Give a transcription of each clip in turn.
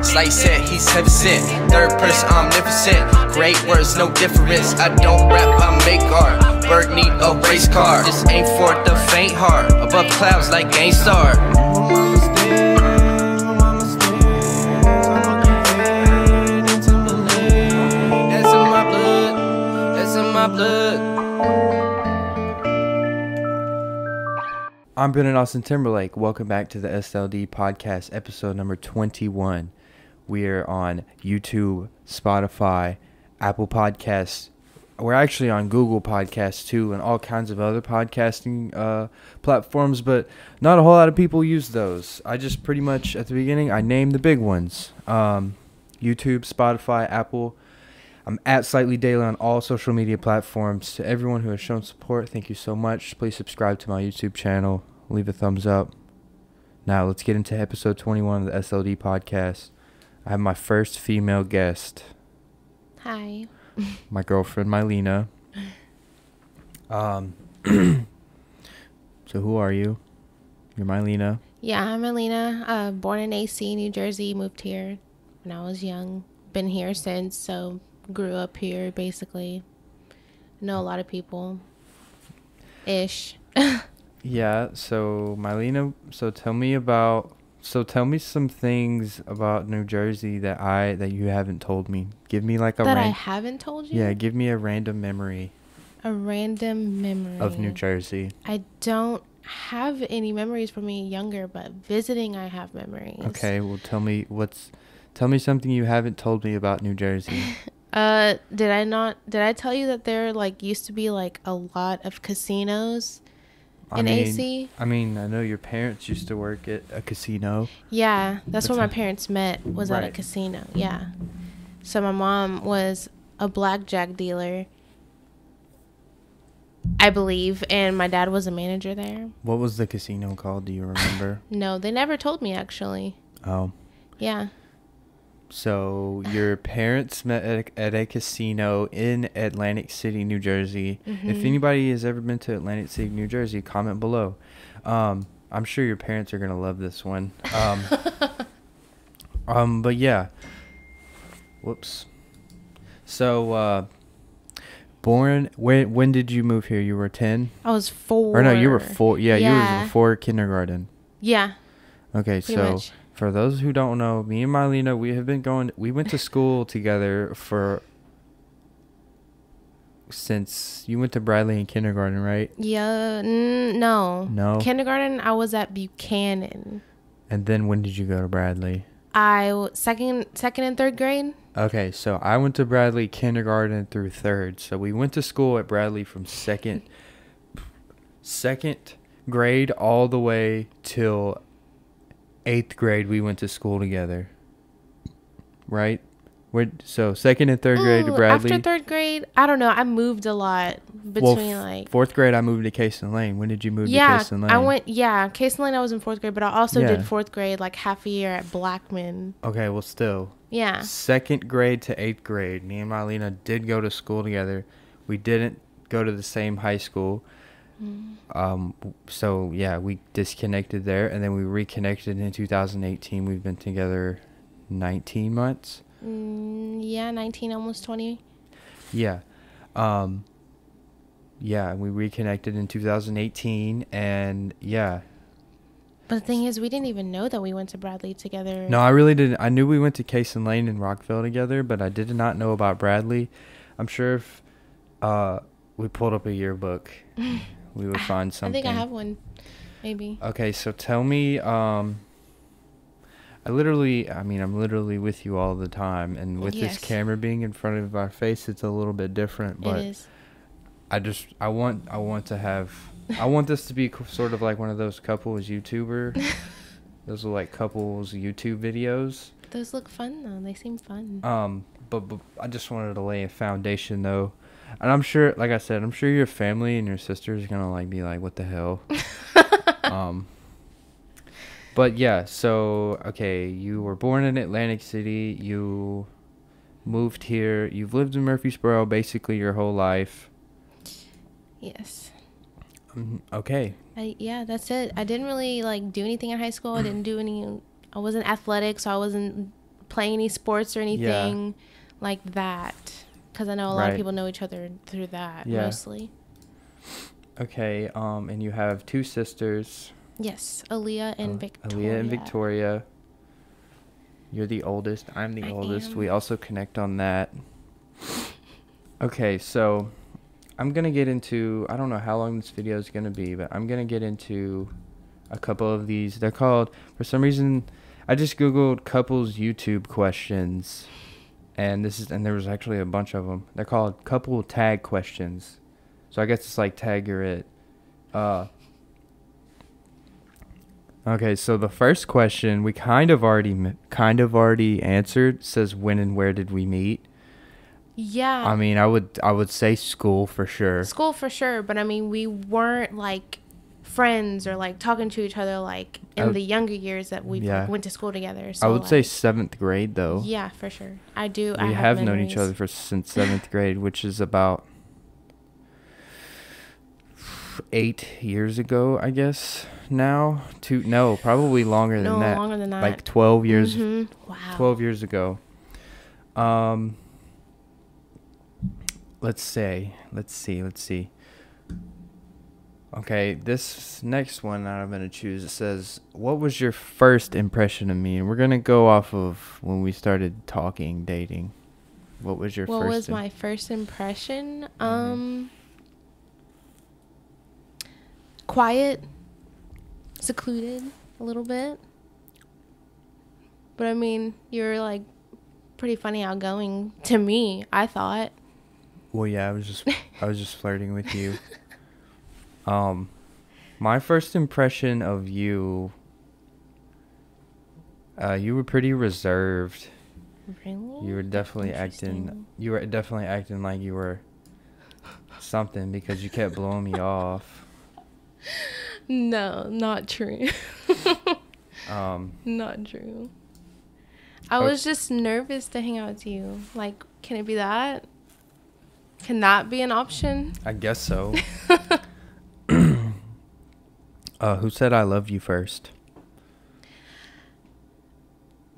Slightlee said he's heaven sent. Third person omnipotent. Great words, no difference. I don't rap, I make art. Bird need a race car. This ain't for the faint heart. Above clouds like Game Star. I'm Ben and Austin Timberlake. Welcome back to the SLD podcast, episode number 21. We're on YouTube, Spotify, Apple Podcasts. We're actually on Google Podcasts too, and all kinds of other podcasting platforms, but not a whole lot of people use those. I just pretty much, at the beginning, I named the big ones. YouTube, Spotify, Apple. I'm at Slightlee Daily on all social media platforms. To everyone who has shown support, thank you so much. Please subscribe to my YouTube channel. Leave a thumbs up. Now, let's get into episode 21 of the SLD podcast. I have my first female guest. Hi. My girlfriend, Myliena. So who are you? You're Myliena. Yeah, I'm Myliena. Born in AC, New Jersey. Moved here when I was young. Been here since, so grew up here, basically. Know a lot of people. Ish. Yeah, so Myliena, tell me some things about New Jersey that you haven't told me. Give me like I haven't told you? Yeah, give me a random memory. A random memory of New Jersey. I don't have any memories from being younger, but visiting I have memories. Okay, well tell me something you haven't told me about New Jersey. Did I tell you that there used to be a lot of casinos in AC? I mean, I know your parents used to work at a casino. Yeah, that's where my parents met, was at a casino. Yeah. So my mom was a blackjack dealer, I believe, and my dad was a manager there. What was the casino called? Do you remember? No, they never told me, actually. Oh. Yeah. So your parents met at a casino in Atlantic City, New Jersey. Mm-hmm. If anybody has ever been to Atlantic City, New Jersey, comment below. I'm sure your parents are going to love this one. But yeah. Whoops. So, when did you move here? You were 10? I was 4. Or no, you were 4. Yeah, you were before kindergarten. Yeah. Okay, pretty much. For those who don't know, me and Myliena, we went to school together since you went to Bradley in kindergarten, right? Yeah, no. No? Kindergarten, I was at Buchanan. And then when did you go to Bradley? Second and third grade. Okay, so I went to Bradley kindergarten through third. So we went to school at Bradley from second grade all the way till 8th grade. We went to school together, right? So second and third grade to Bradley. After third grade, I don't know. I moved a lot between 4th grade. I moved to Cason Lane. When did you move to Cason Lane? Cason Lane. I was in 4th grade, but I also did 4th grade half a year at Blackman. Okay, well still. Yeah. 2nd grade to 8th grade, me and Myliena did go to school together. We didn't go to the same high school. So yeah, we disconnected there, and then we reconnected in 2018. We've been together 19 months. Yeah, 19, almost 20. Yeah. Yeah, we reconnected in 2018, and yeah. But the thing is, we didn't even know that we went to Bradley together. No, I really didn't. I knew we went to Cason Lane in Rockville together, but I did not know about Bradley. I'm sure if we pulled up a yearbook, we would find something. I think I have one, maybe. Okay, so tell me, I'm literally with you all the time, and with this camera being in front of our face, it's a little bit different, but it is. I want this to be sort of like one of those couples YouTuber. Those are like couples YouTube videos. Those look fun though. They seem fun. But I just wanted to lay a foundation though. And I'm sure, like I said, I'm sure your family and your sister is going to be like, what the hell? But yeah, so, okay, you were born in Atlantic City. You moved here. You've lived in Murfreesboro basically your whole life. Yes. Okay. Yeah, that's it. I didn't really do anything in high school. I wasn't athletic, so I wasn't play any sports or anything like that. Because I know a lot of people know each other through that mostly. Okay, and you have 2 sisters. Yes, Aaliyah and Victoria. Aaliyah and Victoria. You're the oldest. I'm the oldest. We also connect on that. Okay, so I'm going to get into, I don't know how long this video is going to be, but I'm going to get into a couple of these. They're called, for some reason, I just Googled couples YouTube questions. And there was actually a bunch of them. They're called couple tag questions. So I guess it's like tag you're it. Okay, so the first question we kind of already answered. Says when and where did we meet? Yeah. I mean, I would say school for sure. School for sure, but I mean, we weren't like friends or like talking to each other like in the younger years that we went to school together. So I would say 7th grade though. Yeah, for sure. I do. We have known each other since 7th grade, which is about 8 years ago, I guess. Now, probably longer than that. Longer than that. Like 12 years. Mm-hmm. Wow. 12 years ago. Let's see. Okay, this next one that I'm going to choose, it says, what was your first impression of me? And we're going to go off of when we started talking, dating. What was your first? What was my first impression? Quiet, secluded a little bit. But I mean, you're like pretty funny, outgoing to me, I thought. Well, yeah, I was just flirting with you. My first impression of you, you were pretty reserved. Really? You were definitely acting like you were something because you kept blowing me off. No, not true. Not true. I was just nervous to hang out with you. Like, can it be that? Can that be an option? I guess so. Who said I love you first?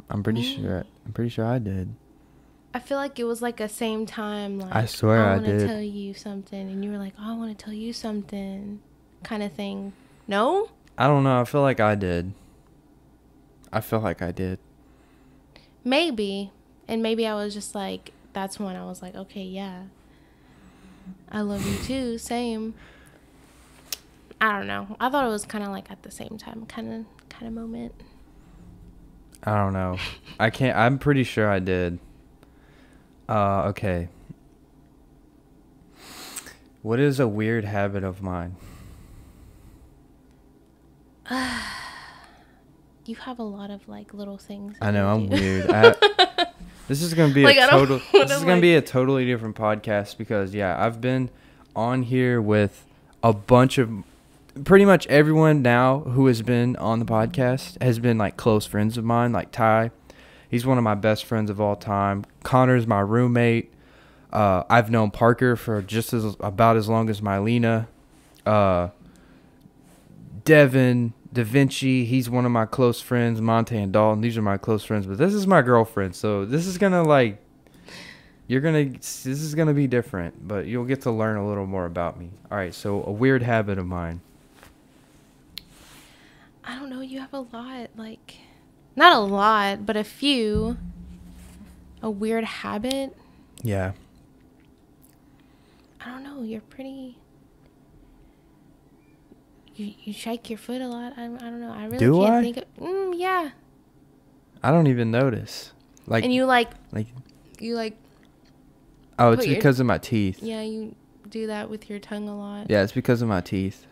I'm pretty sure I did. I feel like it was like a same time. Like, I swear I did. I want to tell you something, and you were like, "Oh, I want to tell you something," kind of thing. No? I don't know. I feel like I did. Maybe, and maybe I was just like, that's when I was like, okay, yeah, I love you too. Same. I don't know. I thought it was kind of like at the same time, kind of moment. I don't know. I'm pretty sure I did. Okay. What is a weird habit of mine? You have a lot of like little things. I know I'm weird. This is gonna be a totally different podcast because I've been on here with a bunch of pretty much everyone now who has been on the podcast has been like close friends of mine. Like Ty, he's one of my best friends of all time. Connor's my roommate. I've known Parker for just about as long as Myliena. Devin, Da Vinci, he's one of my close friends. Monte and Dalton, these are my close friends. But this is my girlfriend, so this is gonna this is gonna be different. But you'll get to learn a little more about me. All right, so a weird habit of mine. I don't know. You have a lot, like, not a lot, but a few. A weird habit. Yeah. I don't know. You're pretty. You shake your foot a lot. I don't know. I really can't think of. Yeah. I don't even notice. Like. And you like. Oh, it's because of my teeth. Yeah, you do that with your tongue a lot. Yeah, it's because of my teeth.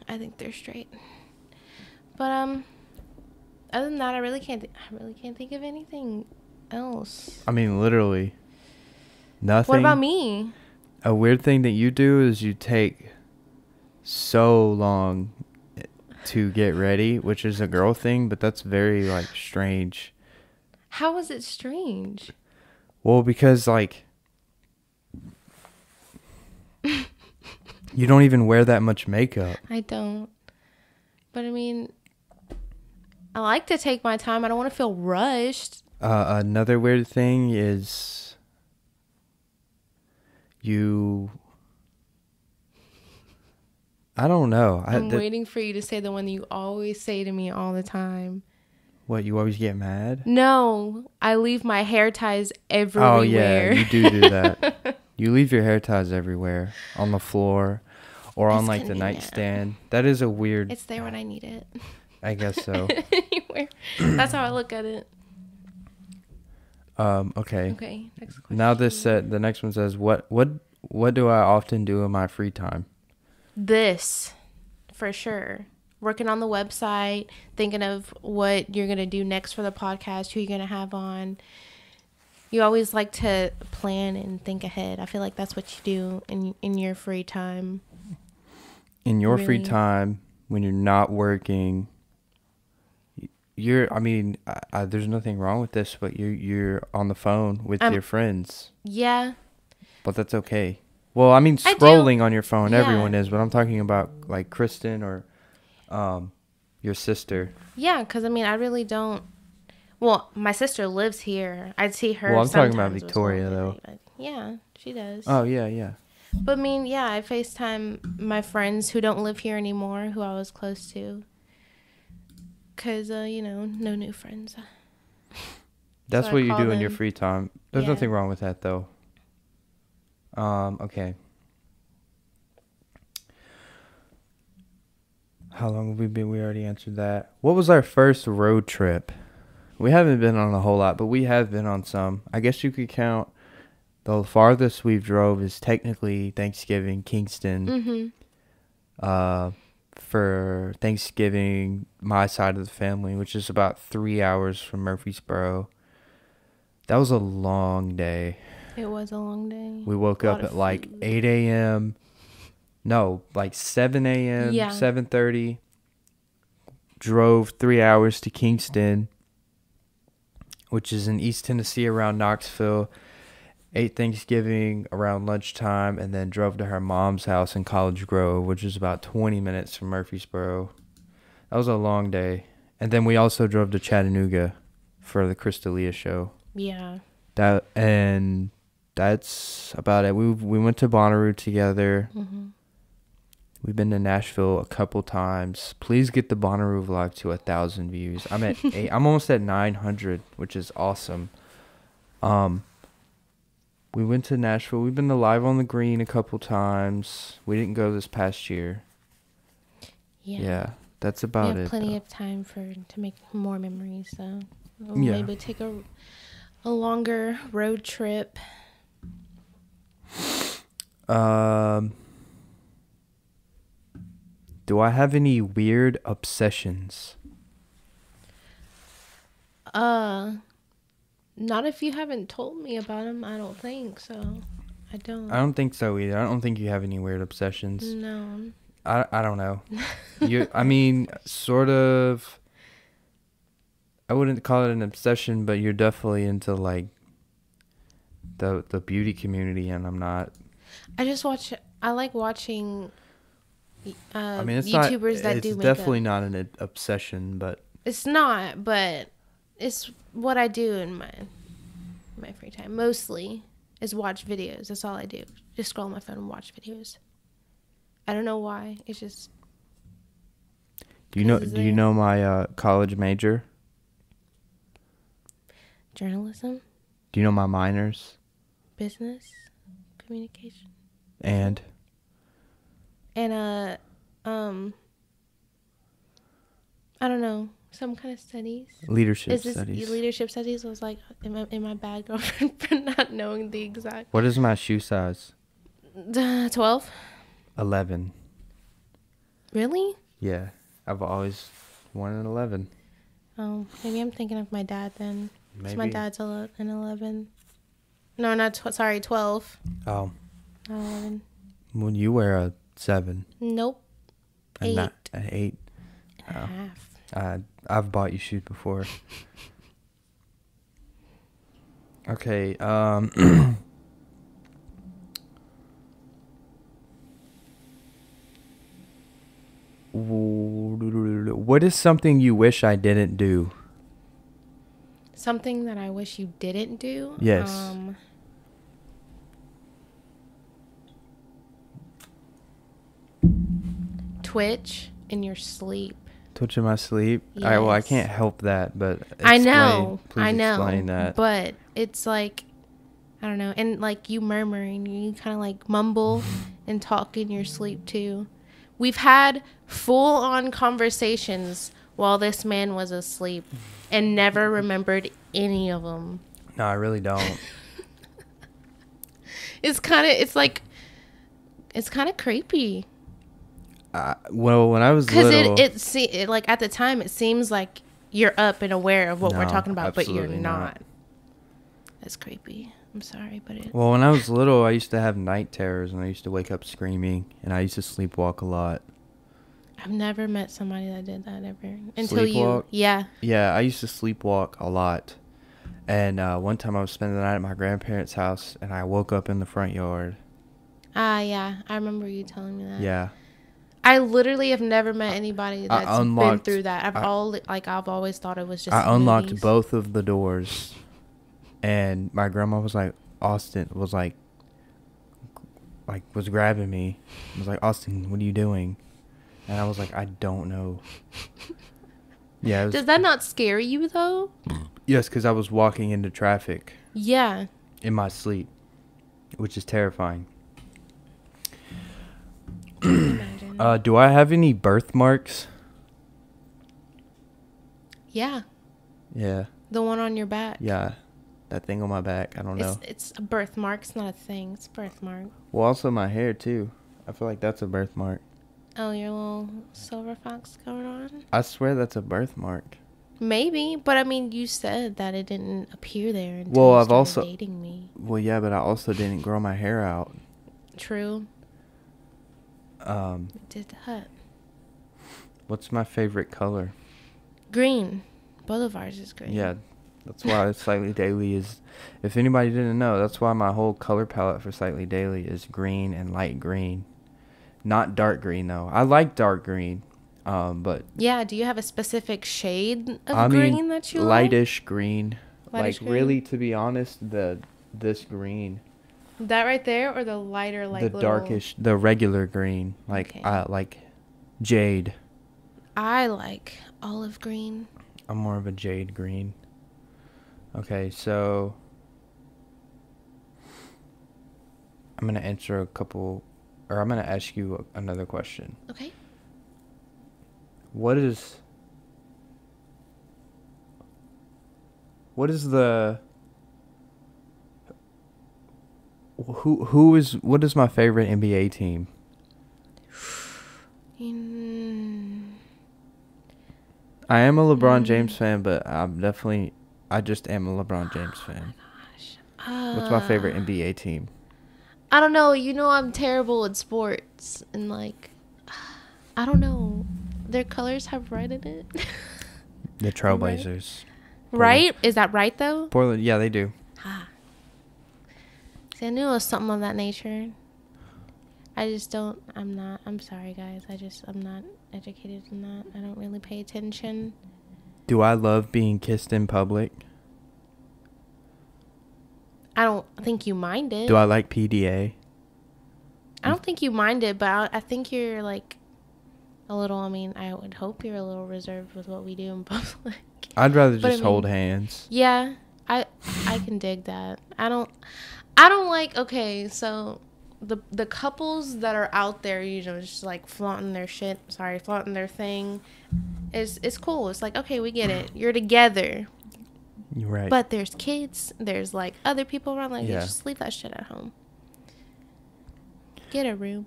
I think they're straight. But other than that, I really can't think of anything else. I mean, literally nothing. What about me? A weird thing that you do is you take so long to get ready, which is a girl thing, but that's very like strange. How is it strange? Well, because like you don't even wear that much makeup. I don't. But I mean, I like to take my time. I don't want to feel rushed. Another weird thing is I don't know. I'm waiting for you to say the one that you always say to me all the time. What, you always get mad? No, I leave my hair ties everywhere. Oh, yeah, you do that. You leave your hair ties everywhere. On the floor or on, like, the nightstand. That is a weird... It's there when I need it. I guess so. Anywhere. That's how I look at it. Okay. Okay, next question. Now the next one says, what do I often do in my free time? This, for sure. Working on the website, thinking of what you're going to do next for the podcast, who you're going to have on. You always like to plan and think ahead. I feel like that's what you do in your free time. In your free time, when you're not working, there's nothing wrong with this, but you're on the phone with your friends. Yeah. But that's okay. Well, I mean, scrolling on your phone, yeah. Everyone is, but I'm talking about, like, Kristen or your sister. Yeah, because, I mean, I really don't. Well, my sister lives here. I'd see her. Well, I'm talking about Victoria, though. Yeah, she does. Oh, yeah. But, I mean, yeah, I FaceTime my friends who don't live here anymore, who I was close to. Because, no new friends. That's what you do in your free time. There's nothing wrong with that, though. Okay. How long have we been? We already answered that. What was our first road trip? We haven't been on a whole lot, but we have been on some. I guess you could count. The farthest we've drove is technically Thanksgiving, Kingston. Mm-hmm. For Thanksgiving, my side of the family, which is about 3 hours from Murfreesboro. That was a long day. It was a long day. We woke up at like 8 a.m. No, like 7 a.m., 7:30. Drove 3 hours to Kingston, which is in East Tennessee around Knoxville. Ate Thanksgiving around lunchtime, and then drove to her mom's house in College Grove, which is about 20 minutes from Murfreesboro. That was a long day. And then we also drove to Chattanooga for the Crystalia show. Yeah. That's about it. We went to Bonnaroo together. Mm-hmm. We've been to Nashville a couple times. Please get the Bonnaroo vlog to 1,000 views. I'm at I'm almost at 900, which is awesome. We went to Nashville. We've been to Live on the Green a couple times. We didn't go this past year. Yeah, that's about it. We have plenty of time to make more memories, so we'll maybe take a longer road trip. Do I have any weird obsessions? Not if you haven't told me about them. I don't think so. I don't think so either. I don't think you have any weird obsessions. No. I don't know. I mean, sort of. I wouldn't call it an obsession, but you're definitely into like the beauty community, and I'm not. I like watching. I mean, it's YouTubers that do makeup. It's definitely not an obsession, but it's not. But it's what I do in my free time. Mostly is watch videos. That's all I do. Just scroll my phone and watch videos. I don't know why. It's just. Do you know my college major? Journalism. Do you know my minors? Business, communication. And I don't know, some kind of studies. Leadership studies. Leadership studies? I was like, am I bad girlfriend for not knowing the exact? What is my shoe size? 12. 11. Really? Yeah, I've always wanted an 11. Oh, maybe I'm thinking of my dad then. Maybe. My dad's an 11. No, not 12. Oh. 11. Well, you wear a 7. Nope. 8. An 8. And a half. I've bought you shoes before. Okay. What is something you wish I didn't do? Something that I wish you didn't do? Yes. Twitch in your sleep. Twitch in my sleep? Yes. Well, I can't help that, but I know. Please explain that. But it's like, I don't know. And like you murmuring, you kind of like mumble and talk in your sleep too. We've had full-on conversations while this man was asleep and never remembered any of them. No, I really don't. It's kind of creepy. Well, when I was little... Because it like at the time, it seems like you're up and aware of what we're talking about, but you're not. That's creepy. I'm sorry, but it... Well, when I was little, I used to have night terrors, and I used to wake up screaming, and I used to sleepwalk a lot. I've never met somebody that did that ever. Until Sleepwalk? Yeah. Yeah, I used to sleepwalk a lot. And one time I was spending the night at my grandparents' house, and I woke up in the front yard. Yeah. I remember you telling me that. Yeah. I literally have never met anybody that's been through that. I've always thought it was just I unlocked movies. both of the doors, and my grandma was like, Austin was was grabbing me. I was like, Austin, what are you doing? And I was like, I don't know. Yeah. Does that not scare you though? Yes, because I was walking into traffic. Yeah. In my sleep, which is terrifying. Imagine. Do I have any birthmarks? Yeah. Yeah. The one on your back. Yeah. That thing on my back. I don't know. It's a birthmark. It's not a thing. It's a birthmark. Well, also my hair, too. I feel like that's a birthmark. Oh, your little silver fox going on? I swear that's a birthmark. Maybe, but I mean, you said that it didn't appear there until you started dating me. Well, yeah, but I also didn't grow my hair out. True. It did that. What's my favorite color? Green. Both of ours is green. Yeah, that's why Slightly Daily is... If anybody didn't know, that's why my whole color palette for Slightly Daily is green and light green. Not dark green, though. I like dark green, but... Yeah, do you have a specific shade of green that you like? Lightish green. Lightish green? Really, to be honest, this green. That right there, or the lighter, like the darkish, the regular green, like Okay. Like jade. I like olive green. I'm more of a jade green. Okay, so I'm gonna answer I'm gonna ask you another question. Okay. What is what is my favorite NBA team? I am a LeBron James fan, but I just am a LeBron James fan. Gosh. What's my favorite NBA team? I don't know. You know I'm terrible at sports, and like, I don't know. Their colors have red in it. The Trailblazers. Right? Is that right though? Portland, yeah, they do. See, I knew it was something of that nature. I'm sorry guys. I'm not educated in that. I don't really pay attention. Do I love being kissed in public? I don't think you mind it. Do I like PDA? I don't think you mind it, but I think you're like a little, I would hope you're a little reserved with what we do in public. I'd rather just hold hands. Yeah, I can dig that. I don't like, okay, so the couples that are out there, just like flaunting their thing, it's cool. It's like, okay, we get it. You're together. You're right. But there's kids. There's like other people around. Like, yeah. Just leave that shit at home. Get a room.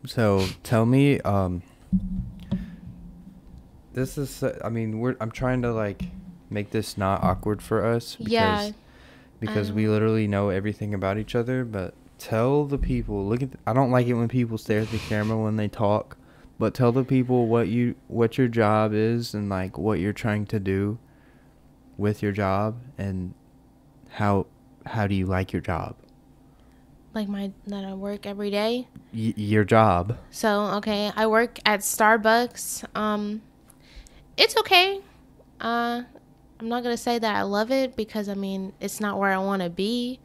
So tell me, this is, I'm trying to like make this not awkward for us. Because we literally know everything about each other, but tell the people, I don't like it when people stare at the camera when they talk, but tell the people what your job is and like what you're trying to do with your job and how do you like your job? Like that I work every day? Your job. So, okay, I work at Starbucks. It's okay. I'm not gonna say that I love it because I mean it's not where I want to be.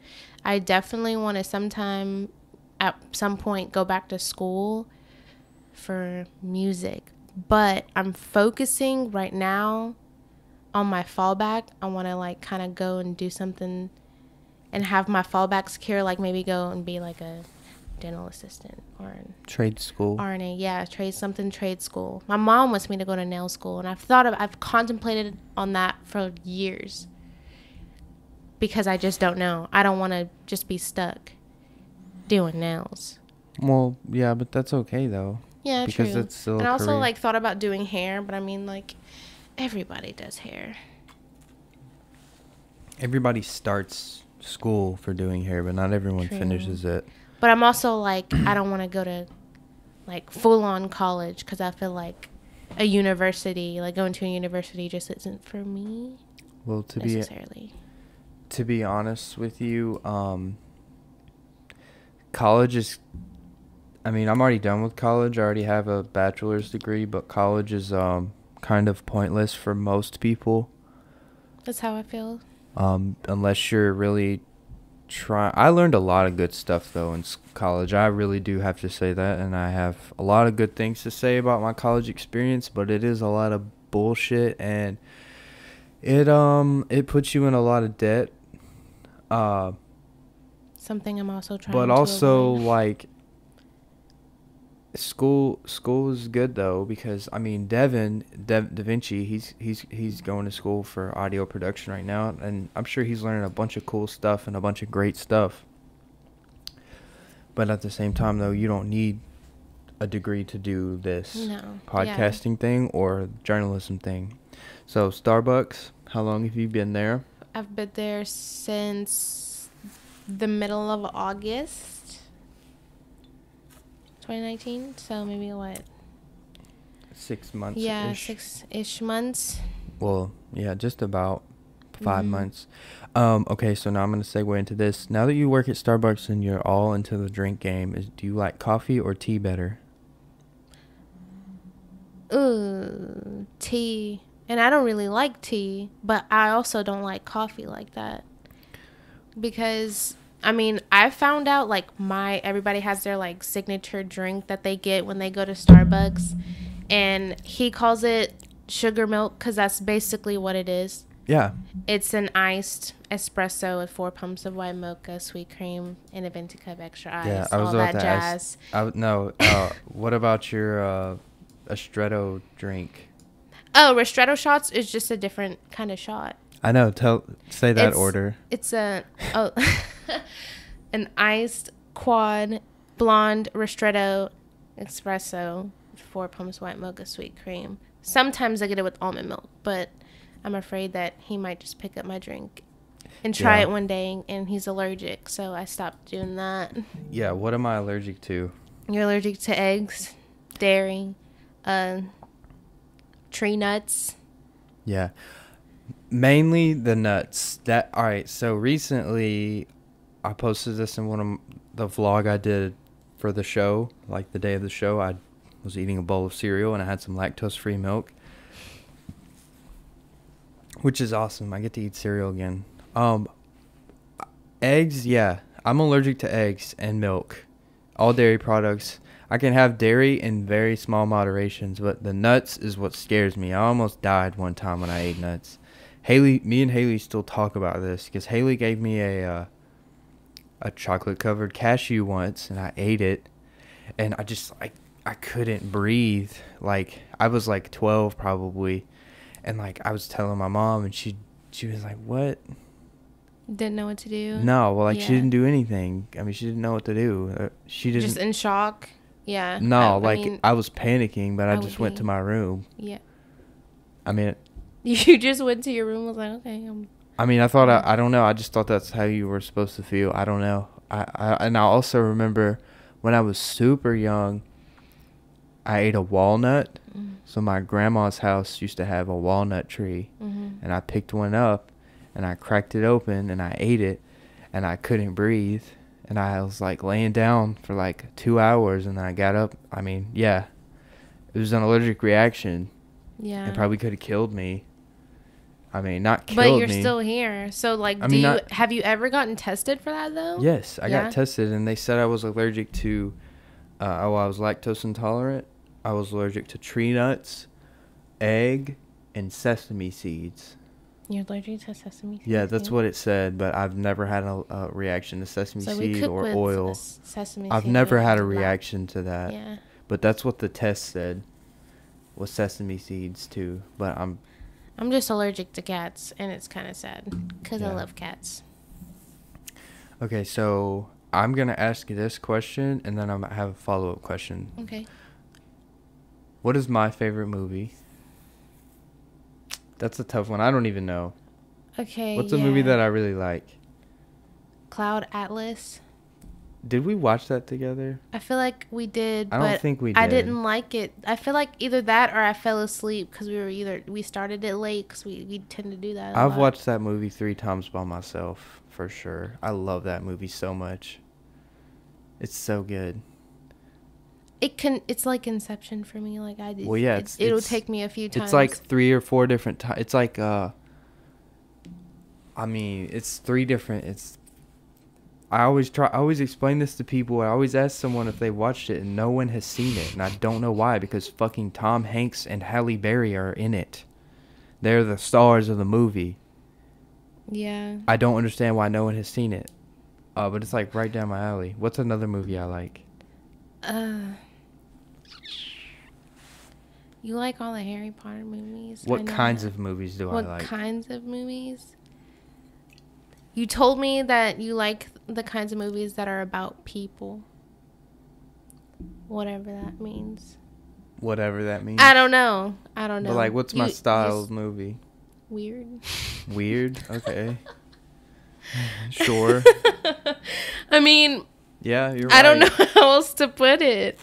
I definitely want to at some point go back to school for music, but I'm focusing right now on my fallback. I want to like kind of go and do something and have my fallback secure, like maybe go and be like a dental assistant or an Trade school. RNA, yeah, trade school. My mom wants me to go to nail school, and I've contemplated on that for years because I just don't know. I don't want to just be stuck doing nails. Well, yeah, but that's okay though. Yeah, because true. it's still and a I also career. like thought about doing hair, but I mean like everybody does hair. Everybody starts school for doing hair, but not everyone True. finishes it. But I'm also like I don't want to go to like full on college because I feel like a university, like going to a university, just isn't for me. Well, to be honest with you, college is. I mean, I'm already done with college. I already have a bachelor's degree, but college is kind of pointless for most people. That's how I feel. Unless you're really trying. I learned a lot of good stuff though in college. I really do have to say that, and I have a lot of good things to say about my college experience. But it is a lot of bullshit, and it puts you in a lot of debt. Something I'm also trying. But to also avoid. like. School is good though because I mean Da Vinci he's going to school for audio production right now, and I'm sure he's learning a bunch of cool stuff and a bunch of great stuff. But at the same time though, you don't need a degree to do this podcasting thing or journalism thing. So Starbucks, how long have you been there? I've been there since the middle of August 2019, so maybe what? 6 months. Yeah, 6-ish months. Well, yeah, just about 5 months. Okay, so now I'm going to segue into this. Now that you work at Starbucks and you're all into the drink game, do you like coffee or tea better? Tea. And I don't really like tea, but I also don't like coffee like that. Because I mean, I found out like everybody has their like signature drink that they get when they go to Starbucks, and he calls it sugar milk because that's basically what it is. Yeah. It's an iced espresso with 4 pumps of white mocha, sweet cream, and a venti cup extra ice. Yeah, I was all about that to jazz. What about your Astretto drink? Oh, Ristretto shots is just a different kind of shot. I know. Say that order. It's an iced quad blonde Ristretto espresso, 4 pumps white mocha, sweet cream. Sometimes I get it with almond milk, but I'm afraid that he might just pick up my drink and try it one day, and he's allergic, so I stopped doing that. Yeah. What am I allergic to? You're allergic to eggs, dairy, tree nuts. Yeah. Mainly the nuts. All right, so recently I posted this in one of the vlog I did for the show. Like the day of the show, I was eating a bowl of cereal and I had some lactose-free milk, which is awesome. I get to eat cereal again. Eggs, yeah. I'm allergic to eggs and milk. All dairy products. I can have dairy in very small moderations, but the nuts is what scares me. I almost died one time when I ate nuts. Me and Haley still talk about this because Haley gave me a chocolate covered cashew once, and I ate it, and I couldn't breathe. Like I was like 12 probably, and like I was telling my mom, and she was like, "What?" Didn't know what to do. No, well, like she didn't do anything. I mean, she didn't know what to do. She didn't. Just in shock. Yeah. No, I was panicking, but I just went to my room. Yeah. I mean. You just went to your room and was like, okay. I mean, I thought, I don't know. I just thought that's how you were supposed to feel. I don't know. And I also remember when I was super young, I ate a walnut. Mm-hmm. So my grandma's house used to have a walnut tree. Mm-hmm. And I picked one up and I cracked it open and I ate it and I couldn't breathe. And I was like laying down for like 2 hours and then I got up. I mean, yeah, it was an allergic reaction. Yeah. It probably could have killed me. I mean, not killed me. But you're still here. So, like, have you ever gotten tested for that, though? Yes, I got tested, and they said I was allergic to, I was lactose intolerant. I was allergic to tree nuts, egg, and sesame seeds. You're allergic to sesame seeds? Yeah, that's what it said, but I've never had a reaction to sesame seed or oil. Sesame I've never had a reaction to that. Yeah. But that's what the test said, was sesame seeds, too. But I'm just allergic to cats, and it's kind of sad because I love cats. Okay, so I'm going to ask you this question, and then I'm going to have a follow-up question. Okay. What is my favorite movie? That's a tough one. I don't even know. Okay, What's a movie that I really like? Cloud Atlas. Did we watch that together? I feel like we did, I don't think we did. I didn't like it. I feel like either that or I fell asleep because we started it late because we tend to do that. I've watched that movie 3 times by myself, for sure. I love that movie so much. It's so good. It's like Inception for me. Like well, yeah, it'll take me a few times. It's like 3 or 4 different times. It's like I mean, it's 3 different. I always explain this to people. I always ask someone if they watched it, and no one has seen it, and I don't know why, because fucking Tom Hanks and Halle Berry are in it. They're the stars of the movie. Yeah. I don't understand why no one has seen it. But it's like right down my alley. What's another movie I like? You like all the Harry Potter movies? What kinds of movies do I like? What kinds of movies? You told me that you like the kinds of movies that are about people. Whatever that means. Whatever that means? I don't know. But like, what's my style of movie? Weird. Weird? Okay. Sure. I mean... Yeah, you're right. I don't know how else to put it.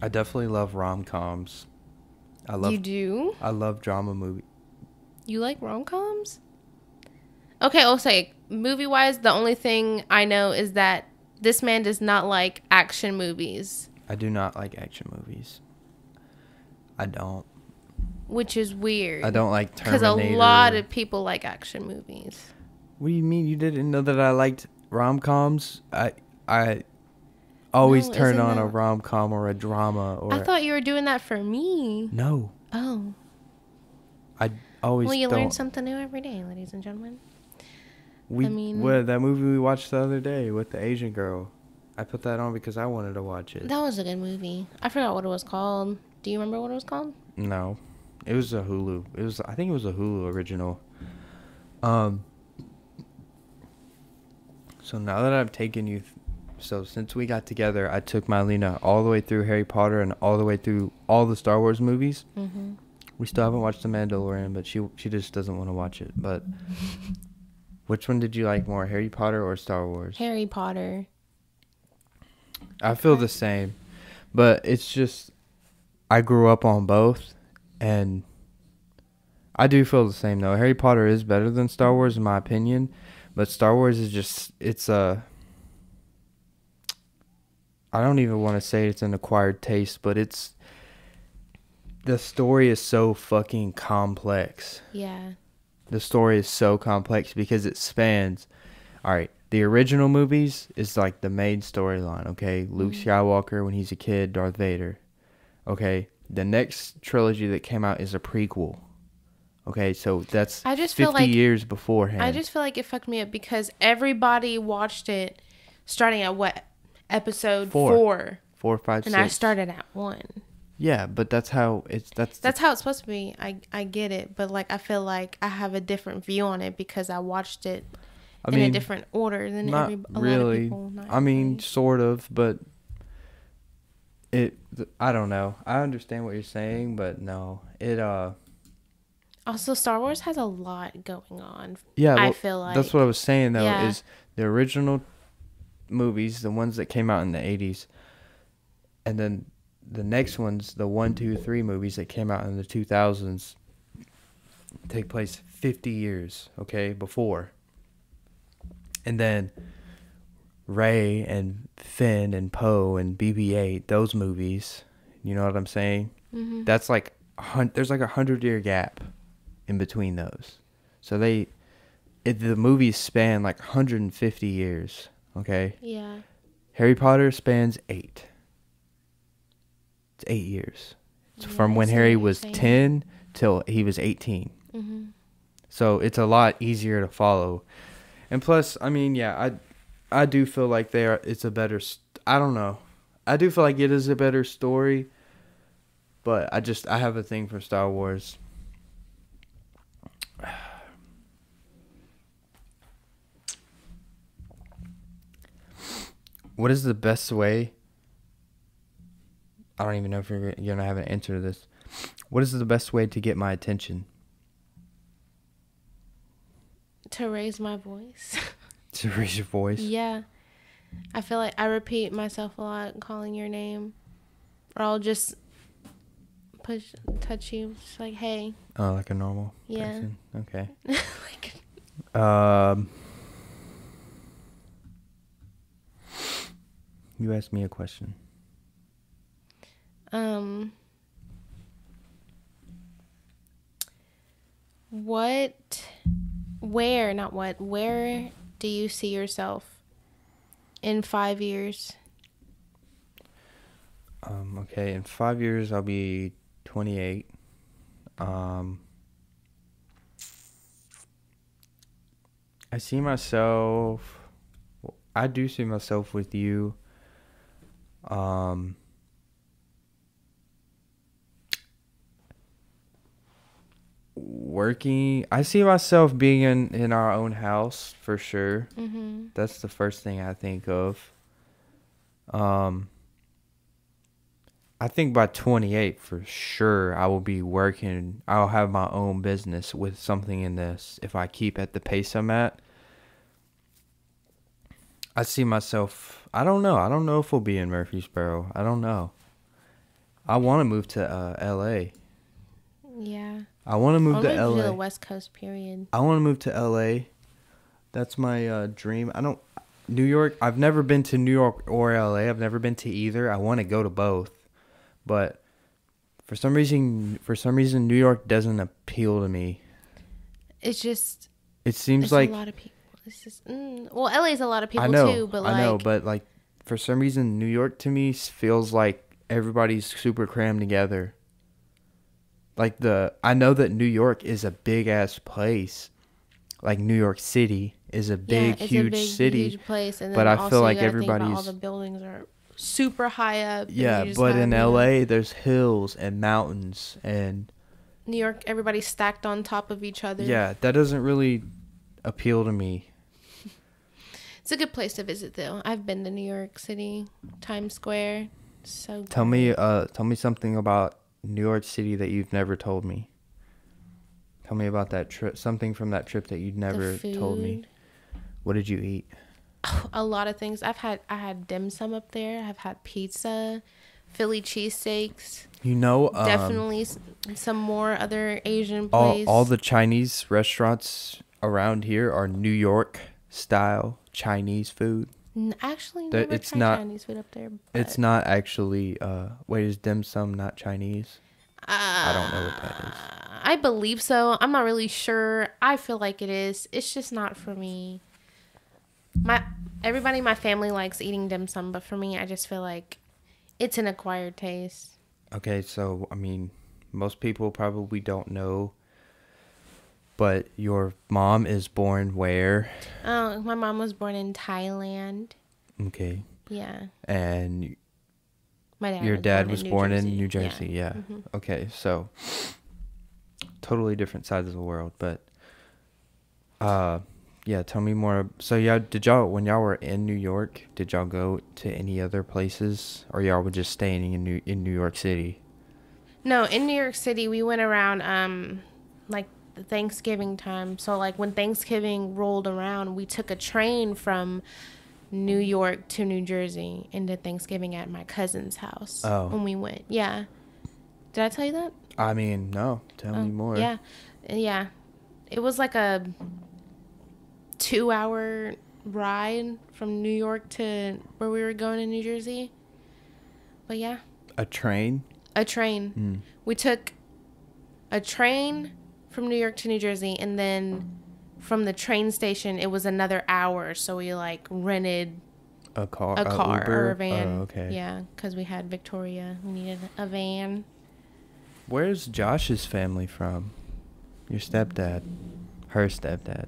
I definitely love rom-coms. You do? I love drama movies. You like rom-coms? Okay, I'll say, movie-wise, the only thing I know is that this man does not like action movies. I do not like action movies. I don't. Which is weird. I don't like Terminator. Because a lot of people like action movies. What do you mean? You didn't know that I liked rom-coms? I always turn on a rom-com or a drama. Or I thought you were doing that for me. No. Oh. I always Well, you don't. learn something new every day, ladies and gentlemen. That movie we watched the other day with the Asian girl. I put that on because I wanted to watch it. That was a good movie. I forgot what it was called. Do you remember what it was called? No. It was a Hulu. I think it was a Hulu original. So now that I've taken you... So since we got together, I took Myliena all the way through Harry Potter and all the way through all the Star Wars movies. Mm-hmm. We still haven't watched The Mandalorian, but she just doesn't want to watch it. But which one did you like more, Harry Potter or Star Wars? Harry Potter. I feel the same. But it's just... I grew up on both, and I do feel the same, though. Harry Potter is better than Star Wars, in my opinion. But Star Wars is just... I don't even want to say it's an acquired taste, but it's... The story is so fucking complex. Yeah. The story is so complex because it spans... Alright, the original movies is like the main storyline, okay? Luke Skywalker when he's a kid, Darth Vader. Okay, the next trilogy that came out is a prequel. Okay, so that's 50 years beforehand. I just feel like it fucked me up because everybody watched it starting at what? Episode 4. 4, 5, 6. And I started at 1. Yeah, but that's how it's how it's supposed to be. I get it, but like I feel like I have a different view on it because I watched it in a different order than a lot of people. I mean, sort of, but I don't know. I understand what you're saying, but no. Also, Star Wars has a lot going on. Yeah, I feel like that's what I was saying though. Yeah. Is the original movies, the ones that came out in the 80s, and then the next ones, the 1, 2, 3 movies that came out in the 2000s, take place 50 years, okay, before. And then Rey and Finn and Poe and BB-8, those movies, you know what I'm saying? Mm-hmm. That's like there's like 100-year gap in between those. So the movies span like 150 years. Okay. Yeah. Harry Potter spans 8. It's 8 years. It's Yeah, from I when see Harry what you're was saying. 10 till he was 18. Mm-hmm. So it's a lot easier to follow. And plus, I mean, yeah, I do feel like it's a better, I don't know. I do feel like it is a better story, but I have a thing for Star Wars. What is the best way? I don't even know if you're going to have an answer to this. What is the best way to get my attention? To raise my voice. To raise your voice? Yeah. I feel like I repeat myself a lot calling your name. Or I'll just touch you. Just like, hey. Oh, like a normal Yeah. person? Okay. Like, You asked me a question. Where do you see yourself in 5 years? Okay, in 5 years I'll be 28. I do see myself with you. Working. I see myself being in our own house for sure. Mm-hmm. That's the first thing I think of. I think by 28 for sure I will be working. I'll have my own business with something in this if I keep at the pace I'm at. I see myself, I don't know. I don't know if we'll be in Murfreesboro. I don't know. I want to move to LA. Yeah. I want to move to I'll move LA. to the West Coast, period. I want to move to LA. That's my dream. New York, I've never been to New York or LA. I've never been to either. I want to go to both. But for some reason New York doesn't appeal to me. It's just It seems it's like a lot of people. It's just well, LA's a lot of people I know, too, but I know, but like for some reason New York to me feels like everybody's super crammed together. Like I know that New York is a big ass place. Like New York City is a big, it's huge a big, city. huge place, and then But I also feel like you gotta think about everybody's all the buildings are super high up. and yeah, you just but have, in you know, LA there's hills and mountains and New York, everybody's stacked on top of each other. yeah, that doesn't really appeal to me. It's a good place to visit, though. I've been to New York City, Times Square. So Tell great. me something about New York City that you've never told me. Tell me about that trip, something from that trip that you'd never told me. food. What did you eat? A lot of things. I had dim sum up there. I've had pizza, Philly cheesesteaks. You know, Definitely some more other Asian all place. the Chinese restaurants around here are New York style Chinese food. Actually, There- never it's tried not- Chinese food up there. It's not actually wait, is dim sum not Chinese? I don't know what that is. I believe so. I'm not really sure. I feel like it is. It's just not for me. Everybody in my family likes eating dim sum, but for me, I just feel like it's an acquired taste. Okay, so I mean, most people probably don't know, but your mom is born where? Oh, my mom was born in Thailand. Okay. Yeah. And My dad your dad was born in Jersey. New Jersey, yeah. Mhm. Okay, so totally different sides of the world, but yeah, tell me more. So yeah, when y'all were in New York, did y'all go to any other places, or y'all were just staying in New York City? No, in New York City, we went around like the Thanksgiving time. So like when Thanksgiving rolled around, we took a train from New York to New Jersey and did Thanksgiving at my cousin's house. Oh. When we went. Yeah. Did I tell you that? I mean, no. Tell me more. Yeah. Yeah. It was like a 2-hour ride from New York to where we were going in New Jersey. But yeah. A train? A train. We took a train from New York to New Jersey, and then from the train station, it was another hour. So we like rented a car Uber? Or a van. Oh, okay. Yeah, because we had Victoria. We needed a van. Where's Josh's family from? Your stepdad. Her stepdad.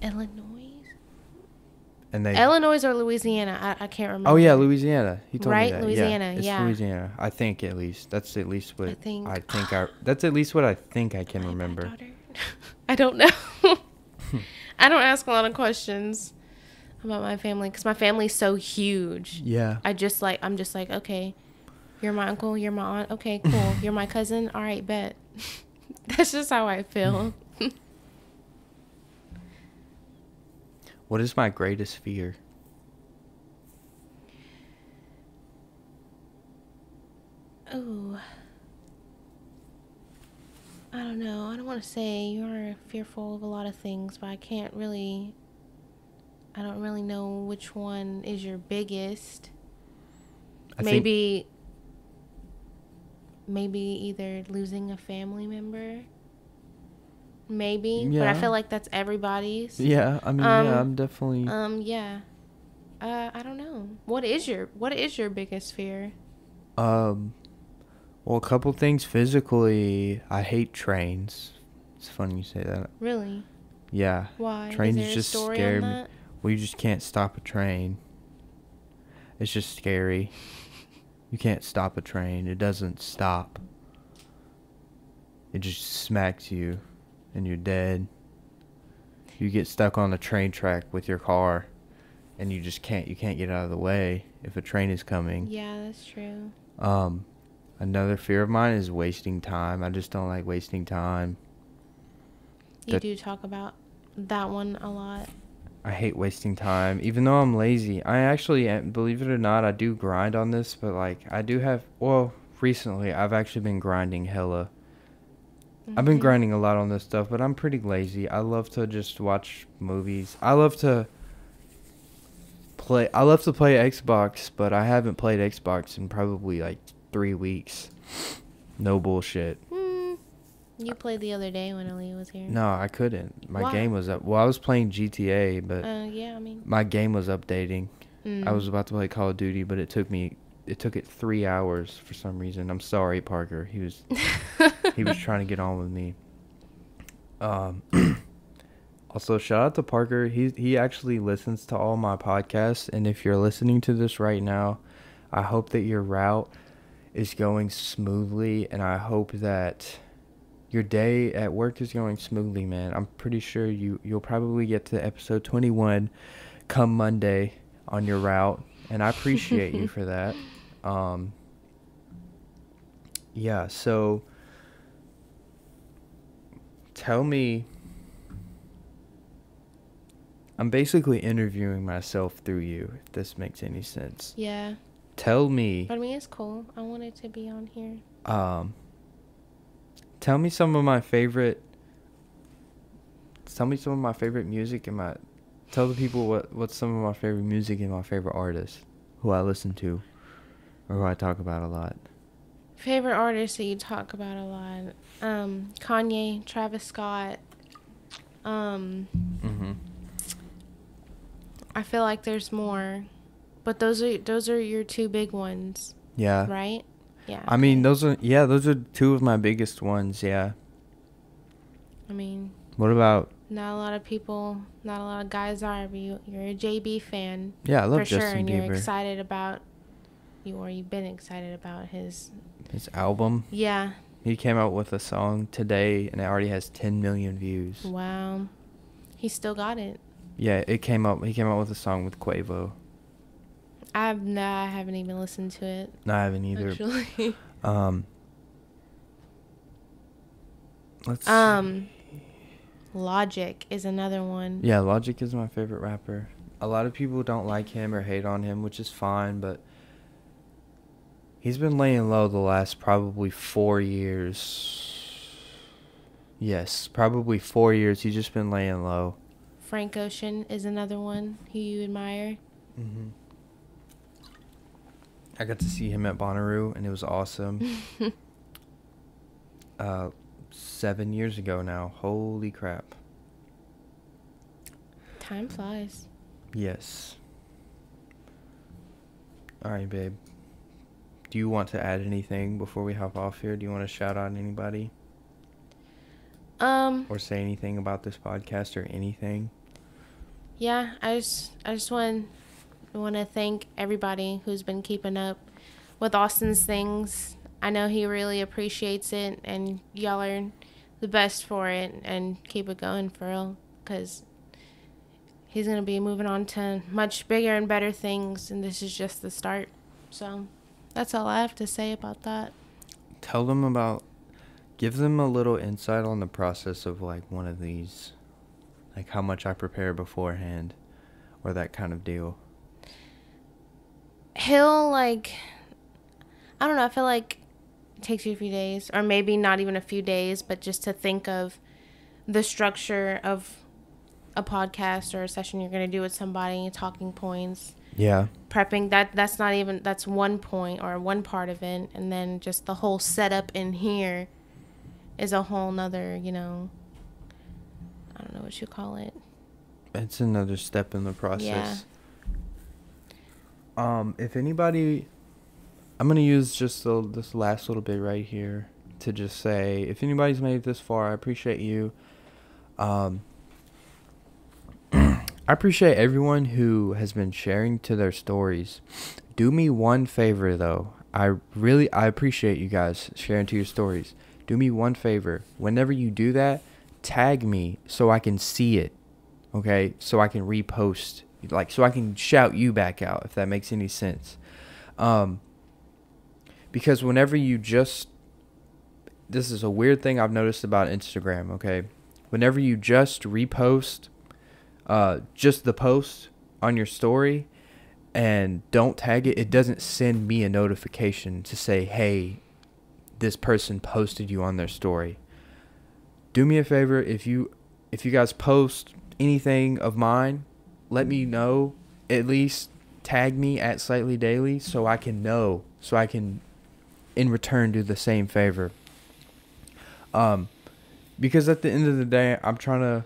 Illinois? And they Illinois or Louisiana? I can't remember. Oh yeah, Louisiana. He told me Right? that. Louisiana, It's yeah. Louisiana. I think at least. That's at least what I think. that's at least what I think I can remember. Daughter? I don't know. I don't ask a lot of questions about my family because my family's so huge. Yeah. I'm just like, okay, you're my uncle, you're my aunt. Okay, cool. You're my cousin. All right, bet. That's just how I feel. What is my greatest fear? Oh, I don't know. I don't want to say you're fearful of a lot of things, but I don't really know which one is your biggest. Maybe either losing a family member. Maybe, Yeah. but I feel like that's everybody's. Yeah, I mean, yeah, I'm definitely. Yeah. I don't know. What is your biggest fear? Well, a couple things physically. I hate trains. It's funny you say that. Really? Yeah. Why? Trains is there just a story scare on me. that? Well, you just can't stop a train. It's just scary. You can't stop a train. It doesn't stop. It just smacks you, and you're dead. You get stuck on the train track with your car, and you can't get out of the way if a train is coming. Yeah, that's true. Another fear of mine is wasting time. I just don't like wasting time. You do talk about that one a lot. I hate wasting time, even though I'm lazy. I actually, believe it or not, I do grind on this, but like I do have, well, recently I've actually been grinding hella. I've been grinding a lot on this stuff, but I'm pretty lazy. I love to just watch movies. I love to play Xbox, but I haven't played Xbox in probably like 3 weeks. No bullshit. You played the other day when Aaliyah was here. No, I couldn't. My Why? game was up. Well, I was playing GTA, but yeah, I mean, my game was updating. I was about to play Call of Duty, but it took it 3 hours for some reason. I'm sorry, Parker. He was trying to get on with me. Also, shout out to Parker. He actually listens to all my podcasts, and if you're listening to this right now, I hope that your route is going smoothly, and I hope that your day at work is going smoothly, man. I'm pretty sure you'll probably get to episode 21 come Monday on your route, and I appreciate you for that. Yeah, so tell me, I'm basically interviewing myself through you, if this makes any sense. yeah. Tell me. But I mean, it's cool. I wanted to be on here. Tell me some of my favorite music and tell the people what's some of my favorite music and my favorite artists who I listen to or who I talk about a lot. Favorite artists that you talk about a lot? Kanye, Travis Scott. I feel like there's more, but those are your two big ones. Yeah. Right? Yeah. I mean, those are two of my biggest ones, yeah. I mean, What about? not a lot of guys are, but you're a JB fan. Yeah, I love for sure, Justin and Bieber. you're excited about you've been excited about his album. Yeah. He came out with a song today, and it already has 10 million views. Wow. He still got it. Yeah, he came out with a song with Quavo. I haven't even listened to it. No, I haven't either. Actually. Let's see. Logic is another one. Yeah, Logic is my favorite rapper. A lot of people don't like him or hate on him, which is fine, but he's been laying low the last probably 4 years. Yes, probably 4 years. He's just been laying low. Frank Ocean is another one who you admire. I got to see him at Bonnaroo, and it was awesome. 7 years ago now. Holy crap. Time flies. Yes. All right, babe. Do you want to add anything before we hop off here? Do you want to shout out anybody? Or say anything about this podcast or anything? Yeah, I just want to thank everybody who's been keeping up with Austin's things. I know he really appreciates it, and y'all are the best for it, and keep it going for real, because he's going to be moving on to much bigger and better things, and this is just the start. So that's all I have to say about that. Tell them give them a little insight on the process of like one of these, like how much I prepare beforehand or that kind of deal. He'll I don't know, I feel like it takes you a few days, or maybe not even a few days, but just to think of the structure of a podcast or a session you're going to do with somebody, talking points. Yeah. Prepping, that's one point or one part of it. And then just the whole setup in here is a whole nother, I don't know what you call it. It's another step in the process. Yeah. If anybody, I'm going to use just this last little bit right here to just say, if anybody's made it this far, I appreciate you. I appreciate everyone who has been sharing to their stories. Do me one favor, though. I appreciate you guys sharing to your stories. Do me one favor. Whenever you do that, tag me so I can see it. Okay? So I can repost. So I can shout you back out, if that makes any sense. Because whenever this is a weird thing I've noticed about Instagram, okay? Whenever you just repost just the post on your story and don't tag it, it doesn't send me a notification to say, hey, this person posted you on their story. Do me a favor, if you guys post anything of mine, let me know. At least tag me at Slightlee Daily so I can know, so I can in return do the same favor. Because at the end of the day, I'm trying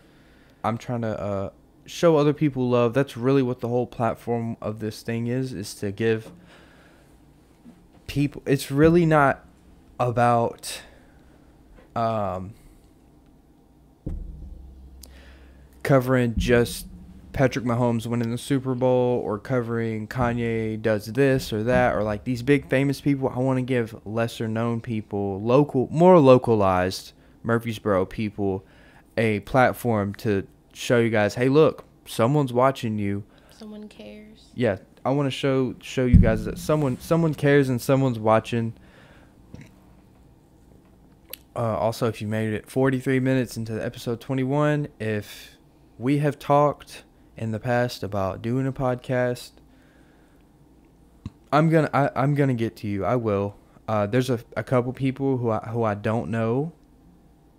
to show other people love. That's really what the whole platform of this thing is to give people. It's really not about covering just Patrick Mahomes winning the Super Bowl or covering Kanye does this or that or like these big famous people. I want to give lesser known people, more localized Murfreesboro people, a platform to show you guys, hey, look, someone's watching you. Someone cares. Yeah, I want to show you guys that someone cares and someone's watching. Also, if you made it 43 minutes into episode 21, if we have talked in the past about doing a podcast, I'm gonna get to you. I will. There's a couple people who I don't know.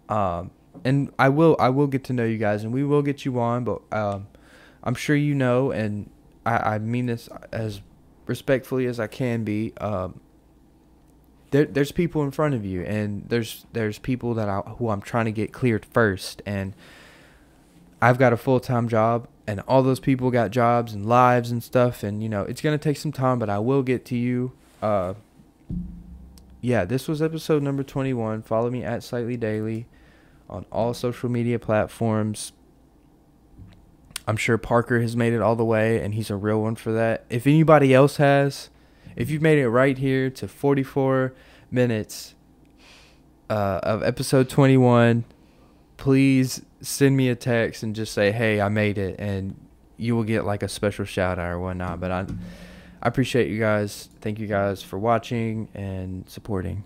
And I will get to know you guys, and we will get you on, but I'm sure you know, and I mean this as respectfully as I can be. There's people in front of you, and there's people who I'm trying to get cleared first, and I've got a full-time job, and all those people got jobs and lives and stuff, and it's gonna take some time, but I will get to you. Yeah, this was episode number 21. Follow me at Slightlee Daily on all social media platforms. I'm sure Parker has made it all the way, and he's a real one for that. If anybody else has, if you've made it right here to 44 minutes of episode 21, please send me a text and just say, hey, I made it, and you will get like a special shout out or whatnot. But I appreciate you guys. Thank you guys for watching and supporting.